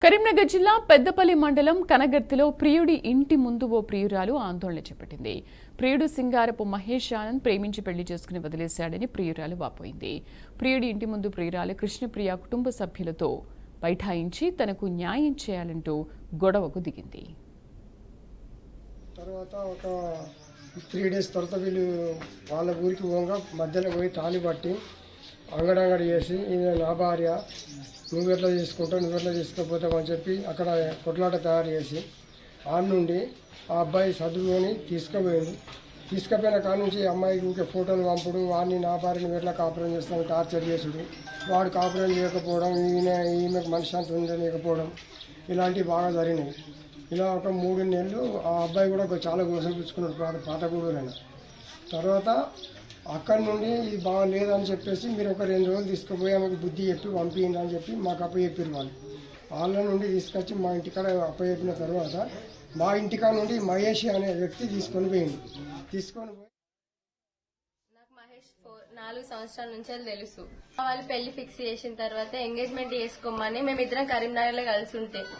కరీంనగర్ జిల్లా పెద్దపల్లి మండలం కనగర్తిలో ప్రియుడి ఇంటి ముందు ఓ ప్రియురాలు ఆందోళన చేపట్టింది. ప్రియుడు సింగారపు మహేష్ ఆనంద్ ప్రేమించి పెళ్లి చేసుకుని వదిలేశాడని ప్రియురాలు వాపోయింది. ప్రియుడి ఇంటి ముందు ప్రియురాలు కృష్ణప్రియ కుటుంబ సభ్యులతో బైఠాయించి తనకు న్యాయం చేయాలంటూ గొడవకు దిగింది. తర్వాత ఒక 3 days తర్వాత వీళ్ళు వాళ్ళ ఊరికి పోగా మధ్యలో పోయి తాళి పట్టి అంగడంగడి చేసి ఇది నా భార్య, నువ్వు ఎట్లా తీసుకుంటావు, నువ్వు ఎట్లా తీసుకోపోతావు అని చెప్పి అక్కడ కొట్లాట తయారు చేసి ఆడ నుండి ఆ అబ్బాయి చదువుకొని తీసుకుపోయిన కాడ నుంచి అమ్మాయికి ఊరికే ఫోటోలు పంపుడు, వాడిని నా భార్య నువ్వు ఎట్లా కాపురం చేస్తావు టార్చర్ చేసుడు, వాడు కాపురం చేయకపోవడం, ఈమెకు మనశ్శాంతి ఉండలేకపోవడం, ఇలాంటివి బాగా జరిగినాయి. ఇలా ఒక 3 నెలలు ఆ అబ్బాయి కూడా చాలా గోసపుచ్చుకున్నాడు పాతగూడూరైన. తర్వాత అక్కడి నుండి ఇది బాగా లేదని చెప్పేసి మీరు ఒక 2 రోజులు తీసుకుపోయి ఆమెకు బుద్ధి చెప్పి పంపించండి అని చెప్పి మాకు అప్పచెప్పారు. వాళ్ళ నుండి తీసుకొచ్చి మా ఇంటికాడ అప్పచెప్పిన తర్వాత మా ఇంటికాడ నుండి మహేష్ అనే వ్యక్తి తీసుకొని పోయి నాకు మహేష్ 4 సంవత్సరాల నుంచి తెలుసు. వాళ్ళు పెళ్లి ఫిక్స్ చేసిన తర్వాత ఎంగేజ్మెంట్ చేసుకోమని మేమిద్దరం కరీంనగర్ లో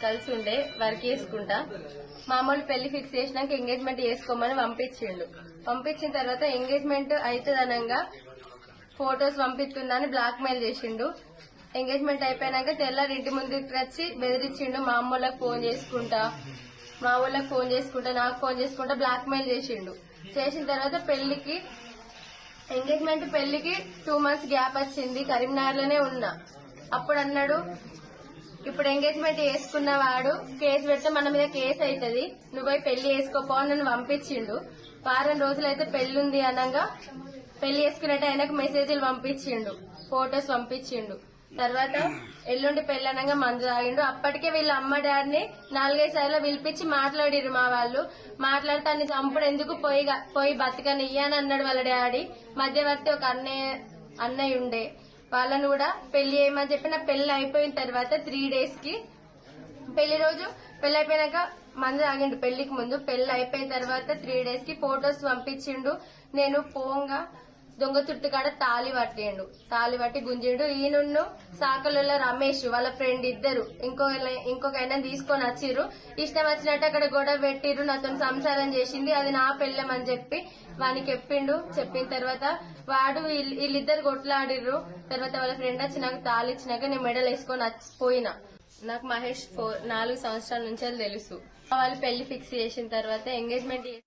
కలిసి ఉండే వర్క్ చేసుకుంటా. మామూలు పెళ్లి ఫిక్స్ చేసినాక ఎంగేజ్మెంట్ చేసుకోమని పంపించిన తర్వాత ఎంగేజ్మెంట్ అవుతుందనంగా ఫొటోస్ పంపిస్తుందని బ్లాక్ మెయిల్ చేసిండు. ఎంగేజ్మెంట్ అయిపోయినాక తెల్లారి ఇంటి ముందుకు వచ్చి బెదిరించిండు. మా అమ్మోళ్ళకి ఫోన్ చేసుకుంటా, నాకు ఫోన్ చేసుకుంటా బ్లాక్ మెయిల్ చేసిండు. చేసిన తర్వాత పెళ్లికి 2 months గ్యాప్ వచ్చింది. కరీంనగర్ లోనే ఉన్నా. అప్పుడు అన్నాడు, ఇప్పుడు ఎంగేజ్మెంట్ చేసుకున్నవాడు కేసు పెడితే మన మీద కేసు అవుతుంది, నువ్వు పెళ్లి చేసుకోపో అని నన్ను పంపించిండు. వారం రోజులైతే పెళ్లి ఉంది అనగా పెళ్లి చేసుకున్నట్టు ఆయనకు మెసేజ్లు పంపించిండు, ఫొటోస్ పంపించిండు. తర్వాత ఎల్లుండి పెళ్లి అనగా మందు తాగిండు. అప్పటికే వీళ్ళ అమ్మ డాడీని 4-5 సార్లు పిలిపించి మాట్లాడిరు. మా వాళ్ళు మాట్లాడితే అన్ని చంపుడు ఎందుకు పోయి బతకనియ్య అని అన్నాడు వాళ్ళ డాడీ. మధ్యవర్తి ఒక అన్నయ్య ఉండే, వాళ్ళను కూడా పెళ్లి చేయమని చెప్పి నా పెళ్లి అయిపోయిన తర్వాత 3 days కి పెళ్లి రోజు పెళ్లి అయిపోయినాక మందు తాగిండు. పెళ్లికి ముందు పెళ్లి అయిపోయిన తర్వాత 3 days కి ఫొటోస్ పంపించిండు. నేను పోంగా దొంగ చుట్టుకాడ తాళి పట్టి గుంజిండు. ఈయనను సాకలలో రమేష్ వాళ్ళ ఫ్రెండ్ ఇద్దరు ఇంకొక ఆయన తీసుకొని వచ్చిర్రు. ఇష్టం వచ్చినట్టు అక్కడ గొడవ పెట్టిర్రు. నాతో సంసారం చేసింది, అది నా పెళ్ళం అని చెప్పి వానికి చెప్పిండు. చెప్పిన తర్వాత వాడు వీళ్ళిద్దరు కొట్లాడిర్రు. తర్వాత వాళ్ళ ఫ్రెండ్ వచ్చి నాకు తాళి ఇచ్చినాక నేను మెడల్ వేసుకొని పోయినా. నాకు మహేష్ 4 సంవత్సరాల నుంచి తెలుసు. వాళ్ళు పెళ్లి ఫిక్స్ చేసిన తర్వాత ఎంగేజ్మెంట్